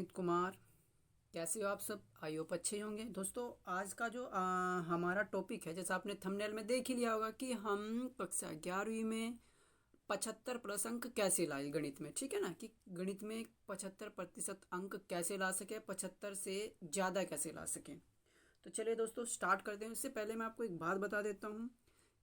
अमित कुमार। कैसे हो आप सब? आई होप अच्छे ही होंगे। दोस्तों, आज का जो हमारा टॉपिक है, जैसा आपने थंबनेल में देख ही लिया होगा कि हम कक्षा 11वीं में 75+ अंक कैसे लाए गणित में। ठीक है ना, कि गणित में 75% अंक कैसे ला सके, 75 से ज़्यादा कैसे ला सकें। तो चलिए दोस्तों, स्टार्ट करते हैं। इससे पहले मैं आपको एक बात बता देता हूँ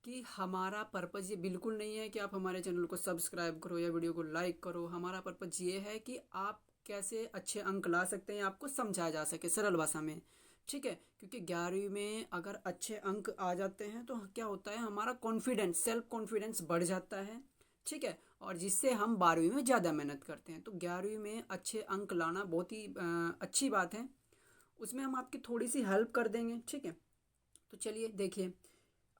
कि हमारा पर्पज़ ये बिल्कुल नहीं है कि आप हमारे चैनल को सब्सक्राइब करो या वीडियो को लाइक करो। हमारा पर्पज़ ये है कि आप कैसे अच्छे अंक ला सकते हैं, आपको समझाया जा सके सरल भाषा में। ठीक है, क्योंकि 11वीं में अगर अच्छे अंक आ जाते हैं तो क्या होता है, हमारा कॉन्फिडेंस, सेल्फ कॉन्फिडेंस बढ़ जाता है। ठीक है, और जिससे हम 12वीं में ज़्यादा मेहनत करते हैं। तो 11वीं में अच्छे अंक लाना बहुत ही अच्छी बात है। उसमें हम आपकी थोड़ी सी हेल्प कर देंगे। ठीक है, तो चलिए देखिए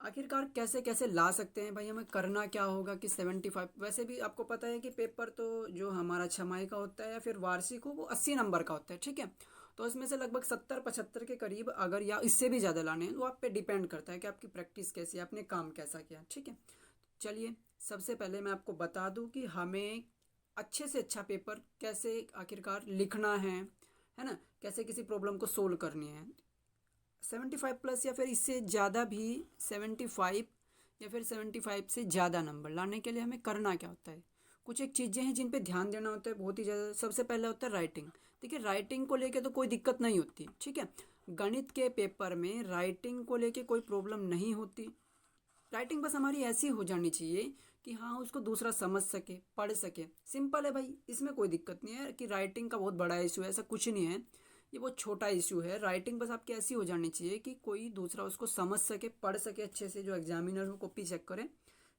आखिरकार कैसे कैसे ला सकते हैं। भाई हमें करना क्या होगा कि 75, वैसे भी आपको पता है कि पेपर तो जो हमारा छमाही का होता है या फिर वार्षिक हो वो 80 नंबर का होता है। ठीक है, तो इसमें से लगभग 70-75 के करीब अगर या इससे भी ज़्यादा लाने हैं तो आप पे डिपेंड करता है कि आपकी प्रैक्टिस कैसी है, आपने काम कैसा किया। ठीक है, चलिए सबसे पहले मैं आपको बता दूं कि हमें अच्छे से अच्छा पेपर कैसे आखिरकार लिखना है ना, कैसे किसी प्रॉब्लम को सोल्व करनी है। 75+ या फिर इससे ज़्यादा भी, 75 या फिर 75 से ज़्यादा नंबर लाने के लिए हमें करना क्या होता है। कुछ एक चीज़ें हैं जिन पे ध्यान देना होता है बहुत ही ज़्यादा। सबसे पहले होता है राइटिंग। देखिए राइटिंग को लेके तो कोई दिक्कत नहीं होती। ठीक है, गणित के पेपर में राइटिंग को लेके कोई प्रॉब्लम नहीं होती। राइटिंग बस हमारी ऐसी हो जानी चाहिए कि हाँ उसको दूसरा समझ सके, पढ़ सके। सिंपल है भाई, इसमें कोई दिक्कत नहीं है कि राइटिंग का बहुत बड़ा इशू है, ऐसा कुछ नहीं है। ये बहुत छोटा इशू है। राइटिंग बस आपकी ऐसी हो जानी चाहिए कि कोई दूसरा उसको समझ सके, पढ़ सके अच्छे से, जो एग्जामिनर हो कॉपी चेक करे।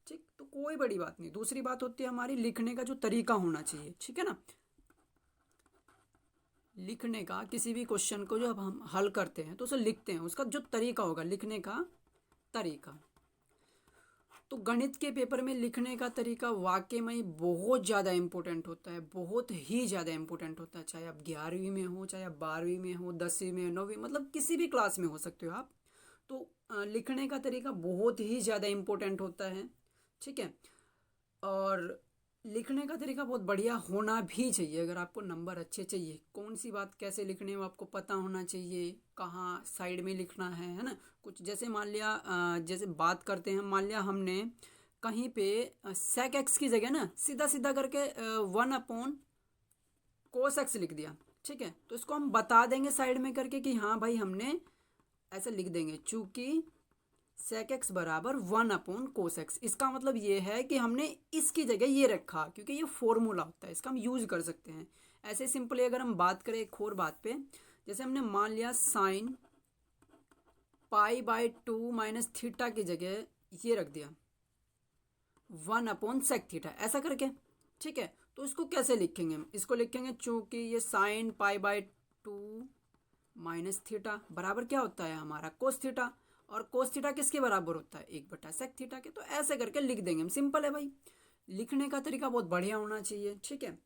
ठीक, तो कोई बड़ी बात नहीं। दूसरी बात होती है हमारी लिखने का जो तरीका होना चाहिए। ठीक है ना, लिखने का किसी भी क्वेश्चन को जब हम हल करते हैं तो उसे लिखते हैं, उसका जो तरीका होगा, लिखने का तरीका। तो गणित के पेपर में लिखने का तरीका वाकई में ही बहुत ज़्यादा इम्पोर्टेंट होता है, बहुत ही ज़्यादा इम्पोर्टेंट होता है। चाहे आप 11वीं में हो, चाहे आप 12वीं में हो, 10वीं में, 9वीं, मतलब किसी भी क्लास में हो सकते हो आप। तो लिखने का तरीका बहुत ही ज़्यादा इम्पोर्टेंट होता है। ठीक है, और लिखने का तरीका बहुत बढ़िया होना भी चाहिए अगर आपको नंबर अच्छे चाहिए। कौन सी बात कैसे लिखनी है वो आपको पता होना चाहिए, कहाँ साइड में लिखना है ना। कुछ जैसे मान लिया जैसे बात करते हैं, मान लिया हमने कहीं पे सेक एक्स की जगह ना सीधा सीधा करके 1/cos x लिख दिया। ठीक है, तो इसको हम बता देंगे साइड में करके कि हाँ भाई हमने ऐसे लिख देंगे, चूंकि सेक एक्स बराबर 1/cos x। इसका मतलब ये है कि हमने इसकी जगह ये रखा, क्योंकि ये फॉर्मूला होता है, इसका हम यूज कर सकते हैं। ऐसे सिंपली अगर हम बात करें एक और बात पे, जैसे हमने मान लिया साइन π/2 माइनस थीटा की जगह ये रख दिया 1/sec थीटा, ऐसा करके। ठीक है, तो इसको कैसे लिखेंगे हम? इसको लिखेंगे चूंकि ये साइन π/2 माइनस थीटा बराबर क्या होता है हमारा कोस थीटा, और कोस थीटा किसके बराबर होता है 1/sec थीटा के। तो ऐसे करके लिख देंगे हम। सिंपल है भाई, लिखने का तरीका बहुत बढ़िया होना चाहिए। ठीक है,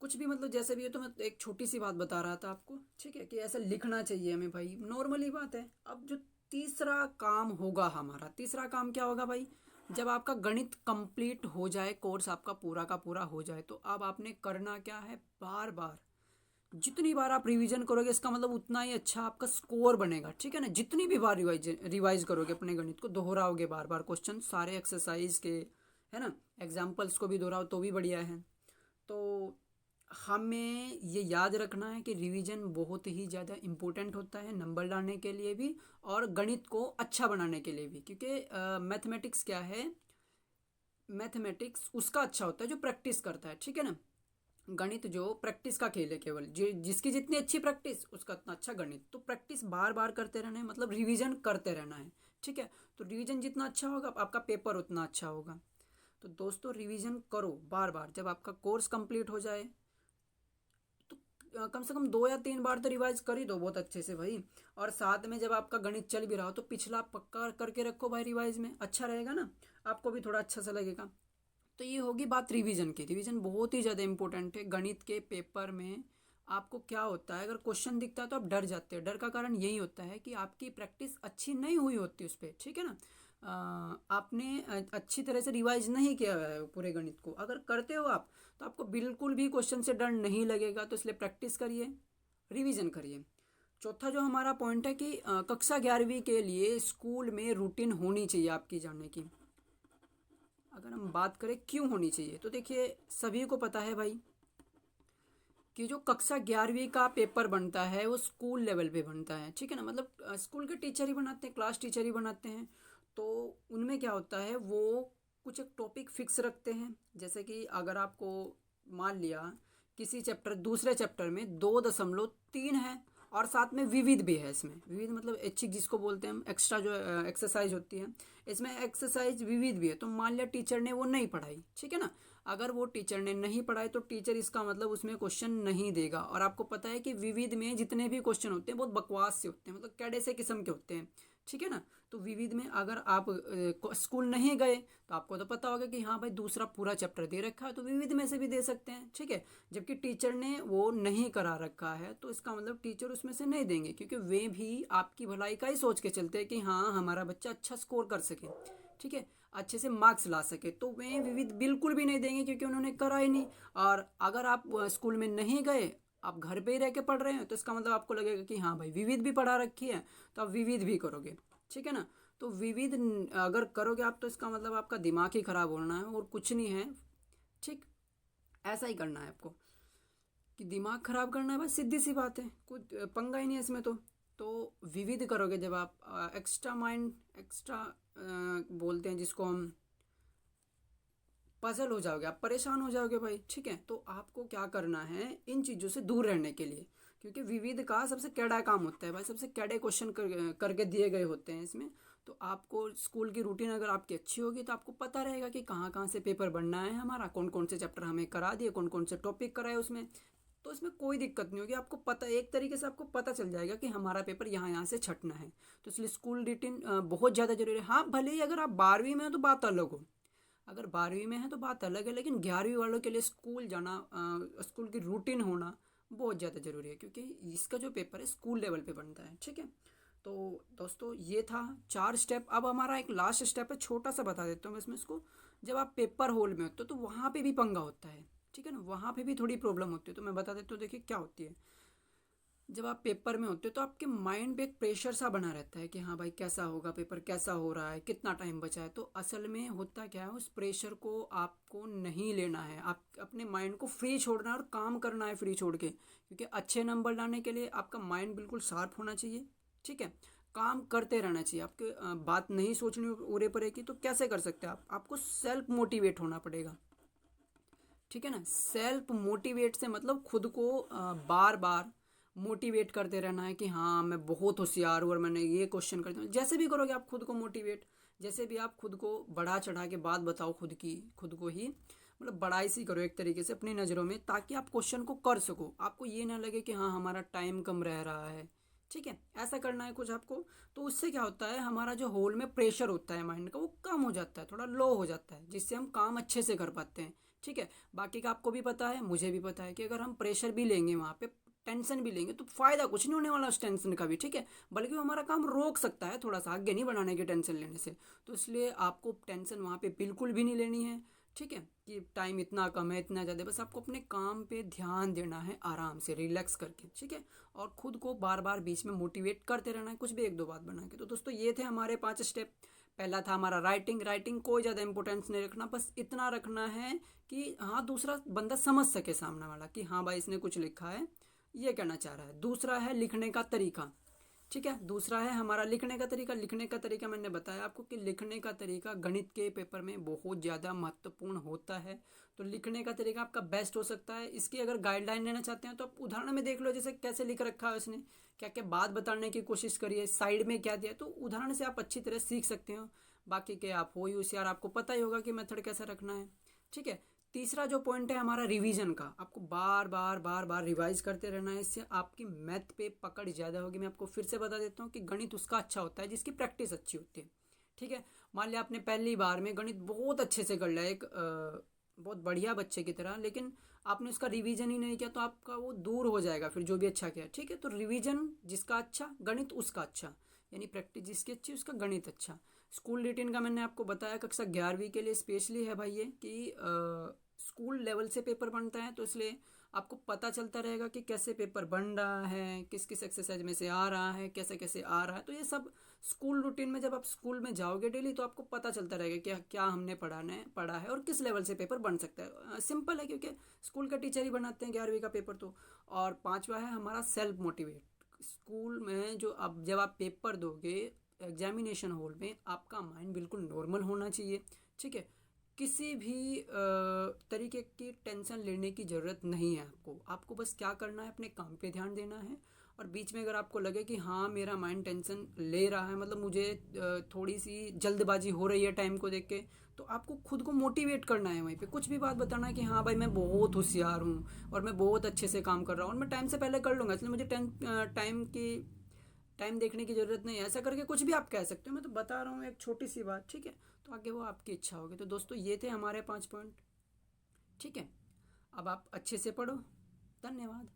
कुछ भी मतलब जैसे भी है, तो मैं एक छोटी सी बात बता रहा था आपको। ठीक है, कि ऐसा लिखना चाहिए हमें भाई, नॉर्मली बात है। अब जो तीसरा काम होगा हमारा, तीसरा काम क्या होगा भाई, जब आपका गणित कंप्लीट हो जाए, कोर्स आपका पूरा का पूरा हो जाए, तो अब आपने करना क्या है, बार बार जितनी बार आप रिवीजन करोगे इसका मतलब उतना ही अच्छा आपका स्कोर बनेगा। ठीक है ना, जितनी भी बार रिवाइज करोगे अपने गणित को, दोहराओगे बार बार क्वेश्चन सारे एक्सरसाइज के, है ना, एग्जाम्पल्स को भी दोहराओ तो भी बढ़िया है। तो हमें ये याद रखना है कि रिवीजन बहुत ही ज़्यादा इम्पोर्टेंट होता है नंबर लाने के लिए भी और गणित को अच्छा बनाने के लिए भी। क्योंकि मैथमेटिक्स क्या है, मैथमेटिक्स उसका अच्छा होता है जो प्रैक्टिस करता है। ठीक है ना, गणित जो प्रैक्टिस का खेल है, केवल जिसकी जितनी अच्छी प्रैक्टिस उसका उतना अच्छा गणित। तो प्रैक्टिस बार बार करते रहना है, मतलब रिवीजन करते रहना है। ठीक है, तो रिवीजन जितना अच्छा होगा आपका पेपर उतना अच्छा होगा। तो दोस्तों रिवीजन करो बार बार। जब आपका कोर्स कंप्लीट हो जाए तो कम से कम 2 या 3 बार तो रिवाइज कर ही दो बहुत अच्छे से भाई। और साथ में जब आपका गणित चल भी रहा हो तो पिछला पक्का करके रखो भाई, रिवाइज में अच्छा रहेगा ना, आपको भी थोड़ा अच्छा सा लगेगा। तो ये होगी बात रिवीजन की। रिवीजन बहुत ही ज़्यादा इंपॉर्टेंट है गणित के पेपर में। आपको क्या होता है, अगर क्वेश्चन दिखता है तो आप डर जाते हैं। डर का कारण यही होता है कि आपकी प्रैक्टिस अच्छी नहीं हुई होती उस पर। ठीक है ना, आपने अच्छी तरह से रिवाइज नहीं किया है पूरे गणित को। अगर करते हो आप तो आपको बिल्कुल भी क्वेश्चन से डर नहीं लगेगा। तो इसलिए प्रैक्टिस करिए, रिवीजन करिए। चौथा जो हमारा पॉइंट है कि कक्षा 11वीं के लिए स्कूल में रूटीन होनी चाहिए आपकी जानने की। अगर हम बात करें क्यों होनी चाहिए, तो देखिए सभी को पता है भाई कि जो कक्षा 11वीं का पेपर बनता है वो स्कूल लेवल पे बनता है, ठीक है ना। मतलब स्कूल के टीचर ही बनाते हैं, क्लास टीचर ही बनाते हैं। तो उनमें क्या होता है, वो कुछ एक टॉपिक फिक्स रखते हैं। जैसे कि अगर आपको मान लिया किसी चैप्टर, दूसरे चैप्टर में 2.3 है और साथ में विविध भी है। इसमें विविध मतलब ऐच्छिक जिसको बोलते हैं हम, एक्स्ट्रा जो एक्सरसाइज होती है, इसमें एक्सरसाइज विविध भी है। तो मान लिया टीचर ने वो नहीं पढ़ाई, ठीक है ना। अगर वो टीचर ने नहीं पढ़ाई तो टीचर इसका मतलब उसमें क्वेश्चन नहीं देगा। और आपको पता है कि विविध में जितने भी क्वेश्चन होते हैं बहुत बकवास से होते हैं, मतलब कैडे से किस्म के होते हैं, ठीक है ना। तो विविध में अगर आप स्कूल नहीं गए तो आपको तो पता होगा कि हाँ भाई दूसरा पूरा चैप्टर दे रखा है, तो विविध में से भी दे सकते हैं, ठीक है। जबकि टीचर ने वो नहीं करा रखा है तो इसका मतलब टीचर उसमें से नहीं देंगे, क्योंकि वे भी आपकी भलाई का ही सोच के चलते हैं कि हाँ हमारा बच्चा अच्छा स्कोर कर सके, ठीक है, अच्छे से मार्क्स ला सके। तो वे विविध बिल्कुल भी नहीं देंगे क्योंकि उन्होंने करा ही नहीं। और अगर आप स्कूल में नहीं गए, आप घर पे ही रह के पढ़ रहे हैं, तो इसका मतलब आपको लगेगा कि हाँ भाई विविध भी पढ़ा रखी है तो आप विविध भी करोगे, ठीक है ना। तो विविध अगर करोगे आप तो इसका मतलब आपका दिमाग ही खराब होना है और कुछ नहीं है, ठीक। ऐसा ही करना है आपको कि दिमाग खराब करना है, बस सीधी सी बात है, कुछ पंगा ही नहीं है इसमें। तो विविध करोगे जब आप एक्स्ट्रा माइंड, एक्स्ट्रा बोलते हैं जिसको हम, पजल हो जाओगे, आप परेशान हो जाओगे भाई, ठीक है। तो आपको क्या करना है इन चीज़ों से दूर रहने के लिए, क्योंकि विविध का सबसे कैड़ा काम होता है भाई, सबसे कैड़े क्वेश्चन करके दिए गए होते हैं इसमें। तो आपको स्कूल की रूटीन अगर आपकी अच्छी होगी तो आपको पता रहेगा कि कहाँ कहाँ से पेपर बनना है हमारा, कौन कौन से चैप्टर हमें करा दिए, कौन कौन से टॉपिक कराए उसमें। तो इसमें कोई दिक्कत नहीं होगी, आपको पता, एक तरीके से आपको पता चल जाएगा कि हमारा पेपर यहाँ यहाँ से छटना है। तो इसलिए स्कूल रूटीन बहुत ज़्यादा जरूरी है। हाँ भले ही अगर आप 12वीं में हो तो बात अलग हो, अगर 12वीं में है तो बात अलग है, लेकिन 11वीं वालों के लिए स्कूल जाना, स्कूल की रूटीन होना बहुत ज़्यादा ज़रूरी है, क्योंकि इसका जो पेपर है स्कूल लेवल पे बनता है, ठीक है। तो दोस्तों ये था 4 स्टेप। अब हमारा एक लास्ट स्टेप है, छोटा सा बता देता हूँ इसमें इसको। जब आप पेपर हॉल में होते हो तो वहाँ पे भी पंगा होता है, ठीक है ना, वहाँ पे भी थोड़ी प्रॉब्लम होती है। तो मैं बता देता हूँ, देखिए क्या होती है। जब आप पेपर में होते हो तो आपके माइंड पे एक प्रेशर सा बना रहता है कि हाँ भाई कैसा होगा पेपर, कैसा हो रहा है, कितना टाइम बचा है। तो असल में होता क्या है, उस प्रेशर को आपको नहीं लेना है, आप अपने माइंड को फ्री छोड़ना है और काम करना है फ्री छोड़ के, क्योंकि अच्छे नंबर लाने के लिए आपका माइंड बिल्कुल शार्प होना चाहिए, ठीक है। काम करते रहना चाहिए, आपके बात नहीं सोचनी उरे परे की। तो कैसे कर सकते हैं आप, आपको सेल्फ मोटिवेट होना पड़ेगा, ठीक है ना। सेल्फ मोटिवेट से मतलब खुद को बार बार मोटिवेट करते रहना है कि हाँ मैं बहुत होशियार हूँ और मैंने ये क्वेश्चन कर दिया। जैसे भी करोगे आप खुद को मोटिवेट, जैसे भी आप खुद को बढ़ा चढ़ा के बात बताओ खुद की, खुद को ही मतलब बड़ाई सी करो एक तरीके से अपनी नज़रों में, ताकि आप क्वेश्चन को कर सको, आपको ये ना लगे कि हाँ हमारा टाइम कम रह रहा है, ठीक है। ऐसा करना है कुछ आपको। तो उससे क्या होता है, हमारा जो होल में प्रेशर होता है माइंड का वो कम हो जाता है, थोड़ा लो हो जाता है, जिससे हम काम अच्छे से कर पाते हैं, ठीक है। बाकी का आपको भी पता है, मुझे भी पता है कि अगर हम प्रेशर भी लेंगे वहाँ पे, टेंशन भी लेंगे, तो फायदा कुछ नहीं होने वाला उस टेंशन का भी, ठीक है। बल्कि वो हमारा काम रोक सकता है, थोड़ा सा आगे नहीं बढ़ाने की टेंशन लेने से। तो इसलिए आपको टेंशन वहाँ पे बिल्कुल भी नहीं लेनी है, ठीक है, कि टाइम इतना कम है इतना ज़्यादा। बस आपको अपने काम पे ध्यान देना है आराम से रिलैक्स करके, ठीक है। और खुद को बार बार बीच में मोटिवेट करते रहना है, कुछ भी एक दो बात बना के। तो दोस्तों ये थे हमारे 5 स्टेप। पहला था हमारा राइटिंग। राइटिंग कोई ज़्यादा इंपॉर्टेंस नहीं रखना, बस इतना रखना है कि हाँ दूसरा बंदा समझ सके, सामने वाला, कि हाँ भाई इसने कुछ लिखा है, ये कहना चाह रहा है। दूसरा है लिखने का तरीका, ठीक है। दूसरा है हमारा लिखने का तरीका। लिखने का तरीका मैंने बताया आपको कि लिखने का तरीका गणित के पेपर में बहुत ज़्यादा महत्वपूर्ण होता है। तो लिखने का तरीका आपका बेस्ट हो सकता है। इसकी अगर गाइडलाइन लेना चाहते हैं तो आप उदाहरण में देख लो, जैसे कैसे लिख रखा है उसने, क्या क्या बात बताने की कोशिश करिए, साइड में क्या दिया, तो उदाहरण से आप अच्छी तरह सीख सकते हो। बाकी के आप हो ही होशियार, आपको पता ही होगा कि मेथड कैसा रखना है, ठीक है। तीसरा जो पॉइंट है हमारा रिवीजन का, आपको बार बार बार बार रिवाइज करते रहना है, इससे आपकी मैथ पे पकड़ ज़्यादा होगी। मैं आपको फिर से बता देता हूँ कि गणित उसका अच्छा होता है जिसकी प्रैक्टिस अच्छी होती है, ठीक है। मान लिया आपने पहली बार में गणित बहुत अच्छे से कर लिया, एक बहुत बढ़िया बच्चे की तरह, लेकिन आपने उसका रिवीजन ही नहीं किया तो आपका वो दूर हो जाएगा फिर जो भी अच्छा किया, ठीक है। तो रिवीजन जिसका अच्छा, गणित उसका अच्छा, यानी प्रैक्टिस जिसकी अच्छी उसका गणित अच्छा। स्कूल रिटेन का मैंने आपको बताया कक्षा 11वीं के लिए स्पेशली है भाई ये कि स्कूल लेवल से पेपर बनता है, तो इसलिए आपको पता चलता रहेगा कि कैसे पेपर बन रहा है, किस किस एक्सरसाइज में से आ रहा है, कैसे कैसे आ रहा है। तो ये सब स्कूल रूटीन में जब आप स्कूल में जाओगे डेली तो आपको पता चलता रहेगा कि क्या हमने पढ़ा है और किस लेवल से पेपर बन सकता है। सिंपल है क्योंकि स्कूल का टीचर ही बनाते हैं 11वीं का पेपर तो। और पांचवा है हमारा सेल्फ मोटिवेट। स्कूल में जो अब जब आप पेपर दोगे एग्जामिनेशन हॉल में, आपका माइंड बिल्कुल नॉर्मल होना चाहिए, ठीक है। किसी भी तरीके की टेंशन लेने की ज़रूरत नहीं है आपको बस क्या करना है, अपने काम पे ध्यान देना है। और बीच में अगर आपको लगे कि हाँ मेरा माइंड टेंशन ले रहा है, मतलब मुझे थोड़ी सी जल्दबाजी हो रही है टाइम को देख के, तो आपको खुद को मोटिवेट करना है। वहीं पे कुछ भी बात बताना है कि हाँ भाई मैं बहुत होशियार हूँ और मैं बहुत अच्छे से काम कर रहा हूँ और मैं टाइम से पहले कर लूँगा, इसलिए मुझे टाइम देखने की ज़रूरत नहीं है। ऐसा करके कुछ भी आप कह सकते हो, मैं तो बता रहा हूँ एक छोटी सी बात, ठीक है। तो आगे वो आपकी इच्छा होगी। तो दोस्तों ये थे हमारे 5 पॉइंट, ठीक है। अब आप अच्छे से पढ़ो। धन्यवाद।